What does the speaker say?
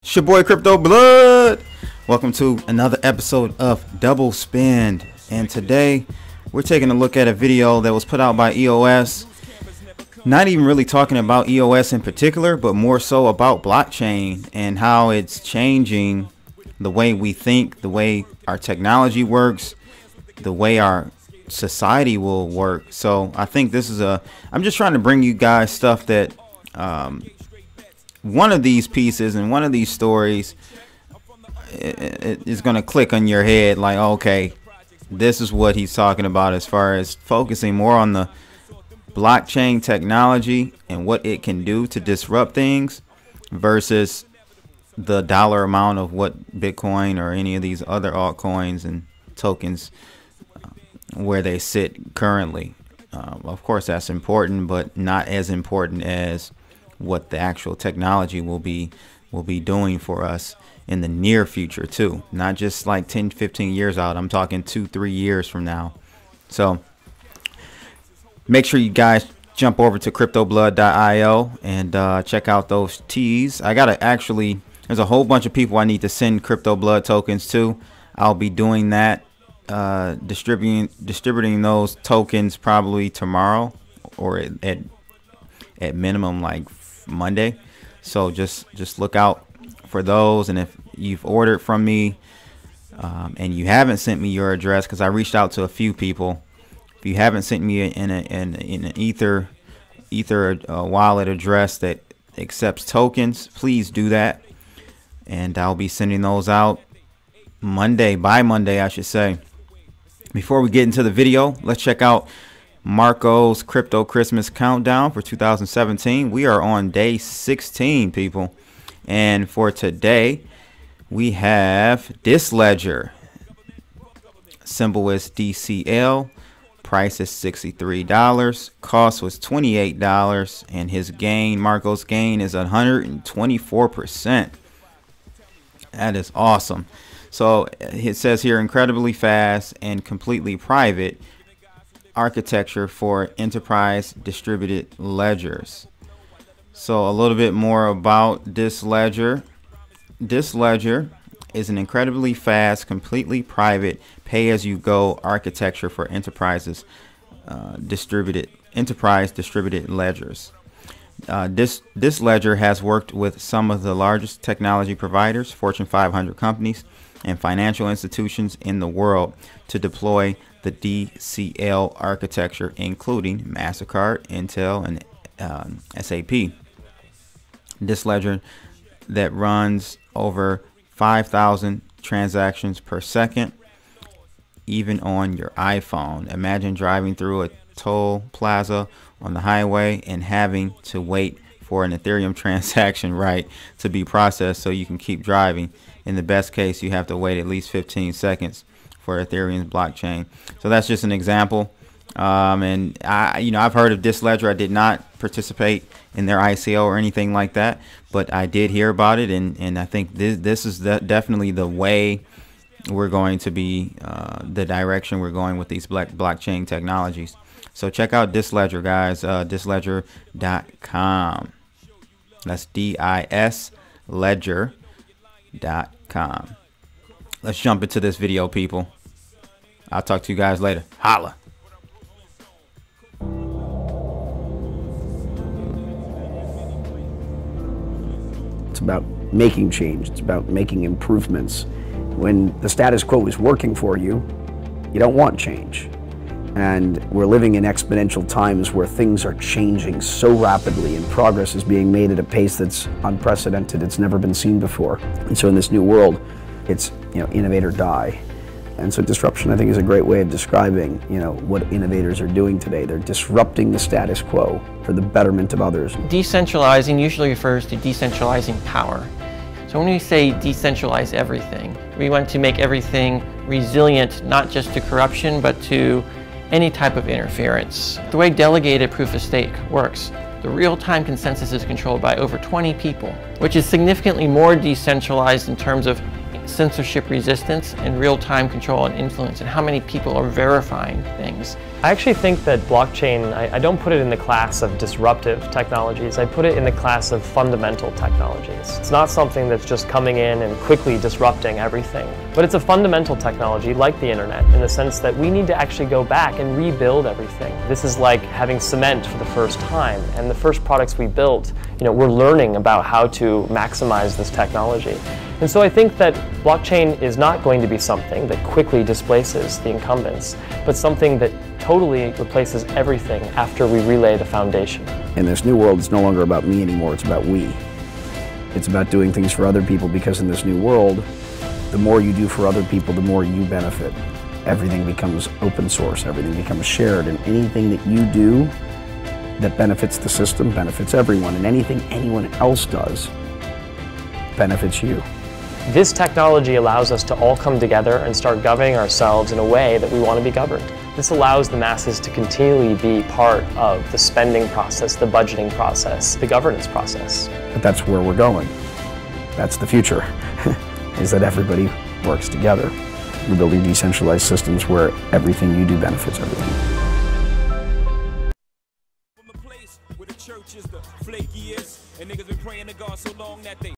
It's your boy Crypto Blood. Welcome to another episode of DoubleSpend, and today we're taking a look at a video that was put out by EOS. Not even really talking about EOS in particular, but more so about blockchain and how it's changing the way we think, the way our technology works, the way our society will work. So I think this is I'm just trying to bring you guys stuff that one of these pieces and one of these stories is going to click on your head like, okay, this is what he's talking about, as far as focusing more on the blockchain technology and what it can do to disrupt things versus the dollar amount of what Bitcoin or any of these other altcoins and tokens where they sit currently. Of course that's important, but not as important as what the actual technology will be doing for us in the near future too. Not just like 10-15 years out. I'm talking 2-3 years from now. So make sure you guys jump over to cryptoblood.io and check out those teas. I gotta actually, there's a whole bunch of people I need to send Crypto Blood tokens to. I'll be doing that, distributing those tokens probably tomorrow, or at minimum like Monday. So just look out for those. And if you've ordered from me and you haven't sent me your address, because I reached out to a few people, if you haven't sent me in an Ether wallet address that accepts tokens, please do that, and I'll be sending those out by Monday I should say. Before we get into the video, let's check out Marco's Crypto Christmas Countdown for 2017. We are on day 16, people. And for today, we have this ledger. Symbol is DCL. Price is $63. Cost was $28. And his gain, Marco's gain, is 124%. That is awesome. So it says here, incredibly fast and completely private architecture for enterprise distributed ledgers. So a little bit more about this ledger. This ledger is an incredibly fast, completely private, pay-as-you-go architecture for enterprise distributed ledgers. This ledger has worked with some of the largest technology providers, Fortune 500 companies, and financial institutions in the world to deploy the DCL architecture, including MasterCard, Intel, and SAP. This ledger that runs over 5,000 transactions per second, even on your iPhone. Imagine driving through a toll plaza on the highway and having to wait for an Ethereum transaction to be processed so you can keep driving. In the best case, you have to wait at least 15 seconds for Ethereum's blockchain. So that's just an example. And I've heard of this ledger. I did not participate in their ICO or anything like that, but I did hear about it, and I think this is definitely the way we're going to be, the direction we're going with these blockchain technologies. So check out this ledger, guys. Disledger.com. That's DIS ledger.com. Let's jump into this video, people. I'll talk to you guys later. Holla. It's about making change. It's about making improvements. When the status quo is working for you, you don't want change. And we're living in exponential times where things are changing so rapidly and progress is being made at a pace that's unprecedented. It's never been seen before. And so in this new world, it's, innovate or die. And so disruption, I think, is a great way of describing, what innovators are doing today. They're disrupting the status quo for the betterment of others. Decentralizing usually refers to decentralizing power. So when we say decentralize everything, we want to make everything resilient, not just to corruption, but to any type of interference. The way delegated proof of stake works, the real-time consensus is controlled by over 20 people, which is significantly more decentralized in terms of censorship resistance and real-time control and influence, and how many people are verifying things. I actually think that blockchain, I don't put it in the class of disruptive technologies, I put it in the class of fundamental technologies. It's not something that's just coming in and quickly disrupting everything, but it's a fundamental technology like the internet in the sense that we need to actually go back and rebuild everything. This is like having cement for the first time, and the first products we built, we're learning about how to maximize this technology. And so I think that blockchain is not going to be something that quickly displaces the incumbents, but something that totally replaces everything after we relay the foundation. In this new world, it's no longer about me anymore, it's about we. It's about doing things for other people, because in this new world, the more you do for other people, the more you benefit. Everything becomes open source, everything becomes shared, and anything that you do that benefits the system benefits everyone, and anything anyone else does benefits you. This technology allows us to all come together and start governing ourselves in a way that we want to be governed. This allows the masses to continually be part of the spending process, the budgeting process, the governance process. But that's where we're going. That's the future, is that everybody works together. We're building decentralized systems where everything you do benefits everyone. From the place where the church is the flakiest, and niggas been praying to God so long that they